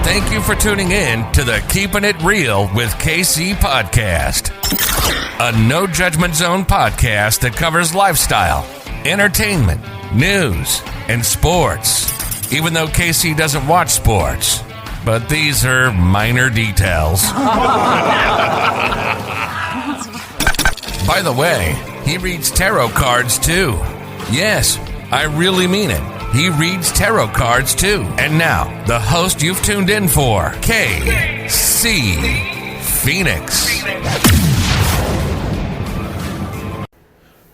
Thank you for tuning in to the Keeping It Real with KC podcast, a no judgment zone podcast that covers lifestyle, entertainment, news, and sports. Even though KC doesn't watch sports, but these are minor details. By the way, he reads tarot cards too. Yes, I really mean it. He reads tarot cards too. And now, the host you've tuned in for, KC Phoenix.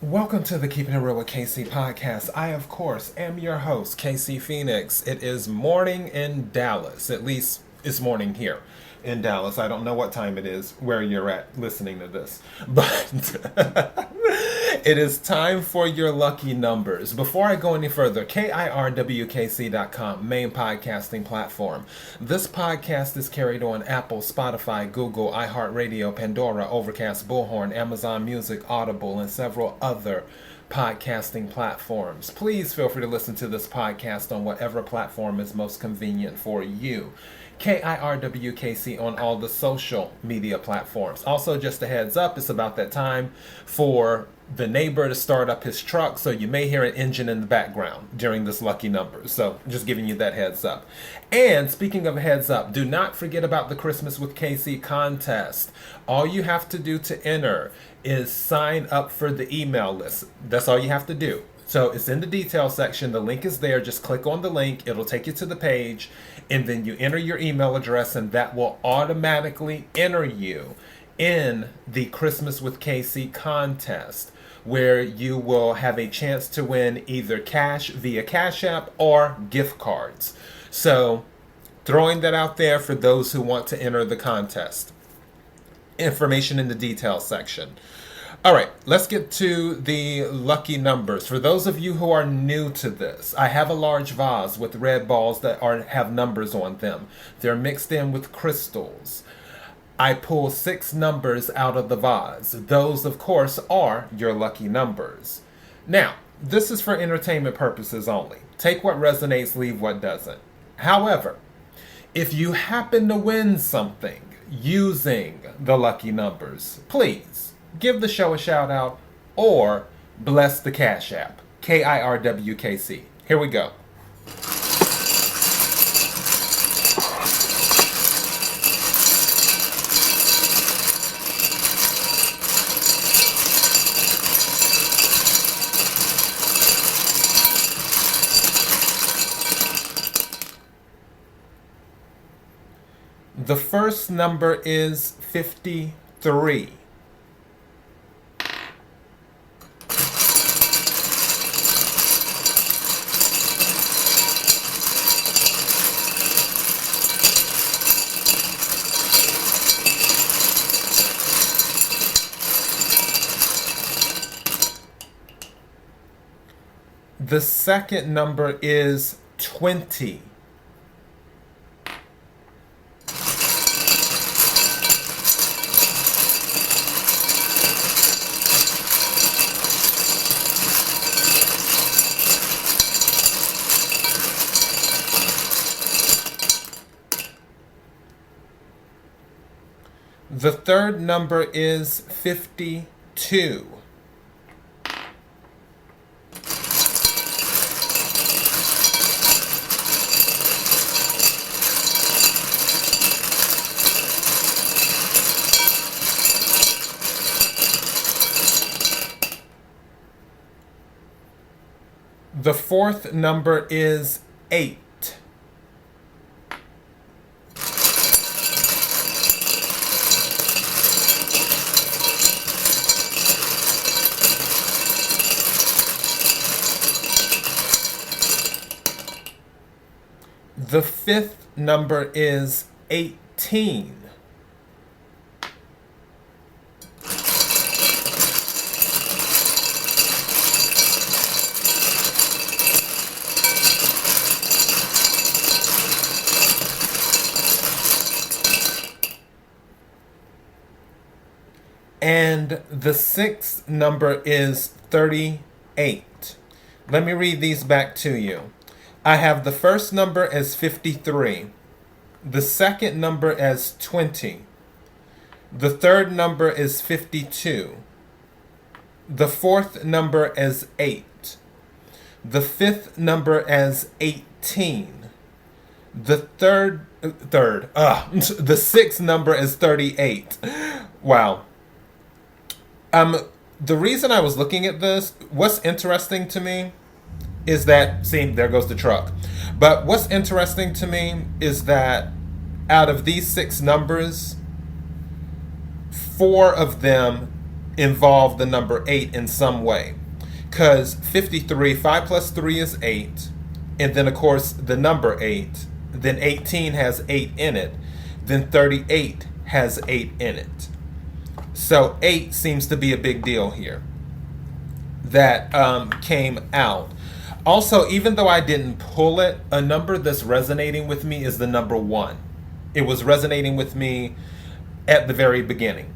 Welcome to the Keeping It Real with KC podcast. I, of course, am your host, KC Phoenix. It is morning in Dallas. At least it's morning here in Dallas. I don't know what time it is where you're at listening to this, but it is time for your lucky numbers. Before I go any further, kirwkc.com, main podcasting platform. This podcast is carried on Apple, Spotify, Google, iHeartRadio, Pandora, Overcast, Bullhorn, Amazon Music, Audible, and several other podcasting platforms. Please feel free to listen to this podcast on whatever platform is most convenient for you. KIRWKC on all the social media platforms. Also, just a heads up, it's about that time for the neighbor to start up his truck, so you may hear an engine in the background during this lucky number. So just giving you that heads up. And speaking of heads up, do not forget about the Christmas with KC contest. All you have to do to enter is sign up for the email list. That's all you have to do. So it's in the details section. The link is there. Just click on the link. It'll take you to the page. And then you enter your email address, and that will automatically enter you in the Christmas with KC contest, where you will have a chance to win either cash via CashApp or gift cards. So throwing that out there for those who want to enter the contest. Information in the details section. All right, let's get to the lucky numbers. For those of you who are new to this, I have a large vase with red balls that have numbers on them. They're mixed in with crystals. I pull 6 numbers out of the vase. Those, of course, are your lucky numbers. Now, this is for entertainment purposes only. Take what resonates, leave what doesn't. However, if you happen to win something using the lucky numbers, please give the show a shout out or bless the Cash App. KIRWKC. Here we go. The first number is 53. The second number is 20. The third number is 52. The fourth number is 8. The fifth number is 18. And the sixth number is 38. Let me read these back to you. I have the first number as 53. The second number as 20. The third number is 52. The fourth number as 8. The fifth number as 18. The the sixth number is 38. Wow. The reason I was looking at this, what's interesting to me is that, see, there goes the truck. But what's interesting to me is that out of these 6 numbers, 4 of them involve the number 8 in some way. Because 53, 5 plus 3 is 8. And then, of course, the number 8. Then 18 has 8 in it. Then 38 has 8 in it. So 8 seems to be a big deal here that came out. Also, even though I didn't pull it, a number that's resonating with me is the number 1. It was resonating with me at the very beginning.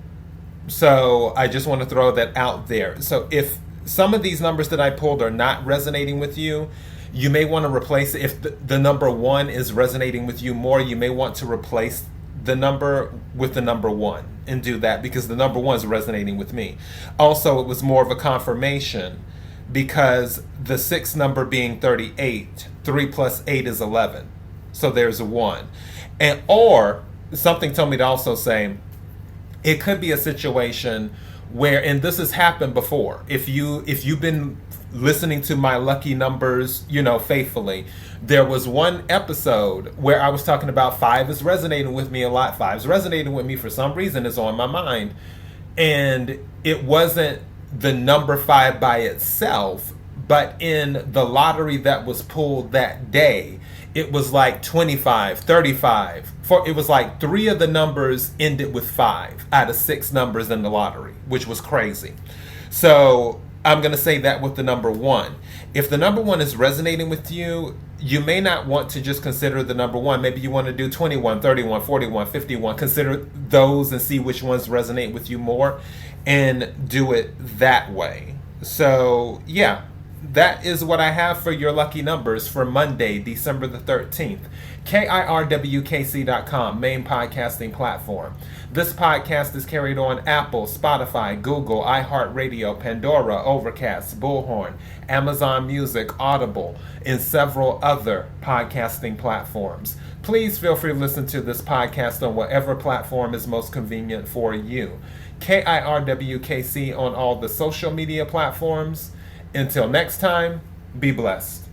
So I just want to throw that out there. So if some of these numbers that I pulled are not resonating with you, you may want to replace it. If the number 1 is resonating with you more, you may want to replace the number with the number 1 and do that, because the number 1 is resonating with me. Also, it was more of a confirmation because the 6th number being 38, 3 plus 8 is 11. So there's a 1. And or something told me to also say, it could be a situation where, and this has happened before, if you've been listening to my lucky numbers, faithfully, there was one episode where I was talking about 5 is resonating with me a lot. 5 is resonating with me for some reason, it's on my mind. And it wasn't the number 5 by itself, but in the lottery that was pulled that day, it was like 25, 35. It was like 3 of the numbers ended with 5 out of 6 numbers in the lottery, which was crazy. So I'm going to say that with the number 1. If the number 1 is resonating with you, you may not want to just consider the number 1. Maybe you want to do 21, 31, 41, 51. Consider those and see which ones resonate with you more and do it that way. So, yeah, that is what I have for your lucky numbers for Monday, December the 13th. kirwkc.com, main podcasting platform. This podcast is carried on Apple, Spotify, Google, iHeartRadio, Pandora, Overcast, Bullhorn, Amazon Music, Audible, and several other podcasting platforms. Please feel free to listen to this podcast on whatever platform is most convenient for you. KIRWKC on all the social media platforms. Until next time, be blessed.